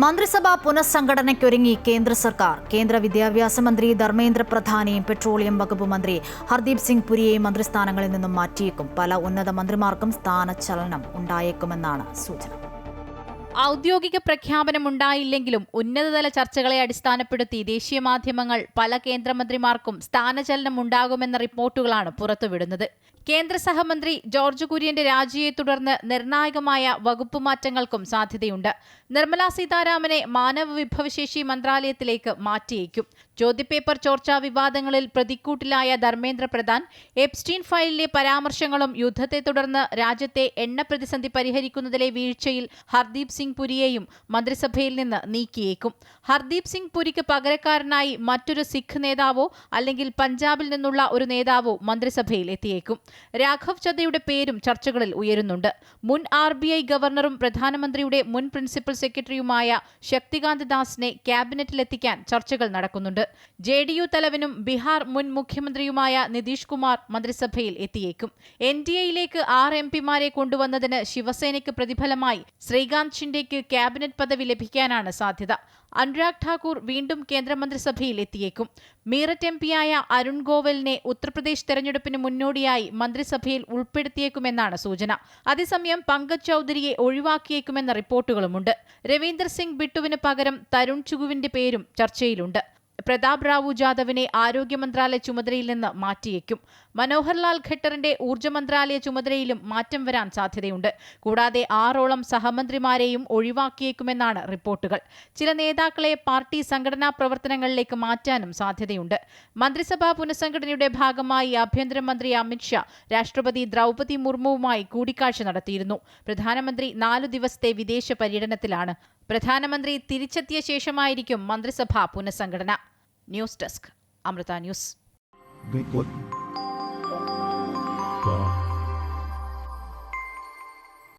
മന്ത്രിസഭാ പുനഃസംഘടനയ്ക്കൊരുങ്ങി കേന്ദ്ര സർക്കാർ. കേന്ദ്ര വിദ്യാഭ്യാസ മന്ത്രി ധർമ്മേന്ദ്ര പ്രധാനെയും പെട്രോളിയം വകുപ്പ് മന്ത്രി ഹർദീപ് സിംഗ് പുരിയെയും മന്ത്രിസ്ഥാനങ്ങളിൽ നിന്നും മാറ്റിയേക്കും. പല ഉന്നത മന്ത്രിമാർക്കും സ്ഥാനചലനം ഉണ്ടായേക്കുമെന്നാണ് സൂചന. ഔദ്യോഗിക പ്രഖ്യാപനമുണ്ടായില്ലെങ്കിലും ഉന്നതതല ചർച്ചകളെ അടിസ്ഥാനപ്പെടുത്തി ദേശീയ മാധ്യമങ്ങൾ പല കേന്ദ്രമന്ത്രിമാർക്കും സ്ഥാനചലനം ഉണ്ടാകുമെന്ന റിപ്പോർട്ടുകളാണ് പുറത്തുവിടുന്നത്. കേന്ദ്ര സഹമന്ത്രി ജോർജ് കുര്യന്റെ രാജിയെ തുടർന്ന് നിർണായകമായ വകുപ്പ് മാറ്റങ്ങൾക്കും സാധ്യതയുണ്ട്. നിർമ്മലാ സീതാരാമനെ മാനവ വിഭവശേഷി മന്ത്രാലയത്തിലേക്ക് മാറ്റിയേക്കും. ചോദ്യപേപ്പർ ചോർച്ചാ വിവാദങ്ങളിൽ പ്രതിക്കൂട്ടിലായ ധർമ്മേന്ദ്ര പ്രധാൻ, എപ്സ്റ്റീൻ ഫയലിലെ പരാമർശങ്ങളും യുദ്ധത്തെ തുടർന്ന് രാജ്യത്തെ എണ്ണ പ്രതിസന്ധി പരിഹരിക്കുന്നതിലെ വീഴ്ചയിൽ ഹർദീപ് സിംഗ് പുരിയെയും മന്ത്രിസഭയിൽ നിന്ന് നീക്കിയേക്കും. ഹർദീപ് സിംഗ് പുരിക്ക് പകരക്കാരനായി മറ്റൊരു സിഖ് നേതാവോ അല്ലെങ്കിൽ പഞ്ചാബിൽ നിന്നുള്ള ഒരു നേതാവോ മന്ത്രിസഭയിൽ എത്തിയേക്കും. രാഘവ് ചദ്ദയുടെ പേരും ചർച്ചകളിൽ ഉയരുന്നുണ്ട്. മുൻ RBI ഗവർണറും പ്രധാനമന്ത്രിയുടെ മുൻ പ്രിൻസിപ്പൽ സെക്രട്ടറിയുമായ ശക്തികാന്ത ദാസിനെ ക്യാബിനറ്റിലെത്തിക്കാൻ ചർച്ചകൾ നടക്കുന്നുണ്ട്. JDU തലവനും ബീഹാർ മുൻ മുഖ്യമന്ത്രിയുമായ നിതീഷ് കുമാർ മന്ത്രിസഭയിൽ എത്തിയേക്കും. NDAയിലേക്ക് 6 MPമാരെ കൊണ്ടുവന്നതിന് ശിവസേനയ്ക്ക് പ്രതിഫലമായി ശ്രീകാന്ത് ഷിൻഡെയ്ക്ക് ക്യാബിനറ്റ് പദവി ലഭിക്കാനാണ് സാധ്യത. അനുരാഗ് ഠാക്കൂർ വീണ്ടും കേന്ദ്രമന്ത്രിസഭയിൽ എത്തിയേക്കും. മീററ്റ് MPയായ അരുൺ ഗോവലിനെ ഉത്തർപ്രദേശ് തെരഞ്ഞെടുപ്പിന് മുന്നോടിയായി മന്ത്രിസഭയിൽ ഉൾപ്പെടുത്തിയേക്കുമെന്നാണ് സൂചന. അതേസമയം പങ്കജ് ചൌധരിയെ ഒഴിവാക്കിയേക്കുമെന്ന റിപ്പോർട്ടുകളുമുണ്ട്. രവീന്ദർ സിംഗ് ബിട്ടുവിന് പകരം തരുൺ ചുഗുവിന്റെ പേരും ചർച്ചയിലുണ്ട്. പ്രതാപ് റാവു ജാദവിനെ ആരോഗ്യ മന്ത്രാലയ ചുമതലയിൽ നിന്ന് മാറ്റിയേക്കും. മനോഹർലാൽ ഖട്ടറിന്റെ ഊർജ്ജ മന്ത്രാലയ ചുമതലയിലും മാറ്റം വരാൻ സാധ്യതയുണ്ട്. കൂടാതെ 6ഓളം സഹമന്ത്രിമാരെയും ഒഴിവാക്കിയേക്കുമെന്നാണ് റിപ്പോർട്ടുകൾ. ചില നേതാക്കളെ പാർട്ടി സംഘടനാ പ്രവർത്തനങ്ങളിലേക്ക് മാറ്റാനും സാധ്യതയുണ്ട്. മന്ത്രിസഭാ പുനഃസംഘടനയുടെ ഭാഗമായി ആഭ്യന്തരമന്ത്രി അമിത്ഷാ രാഷ്ട്രപതി ദ്രൗപദി മുർമുവുമായി കൂടിക്കാഴ്ച നടത്തിയിരുന്നു. പ്രധാനമന്ത്രി 4 ദിവസത്തെ വിദേശ പര്യടനത്തിലാണ്. പ്രധാനമന്ത്രി തിരിച്ചെത്തിയ ശേഷമായിരിക്കും മന്ത്രിസഭാ പുനഃസംഘടന. News desk, Amrita news.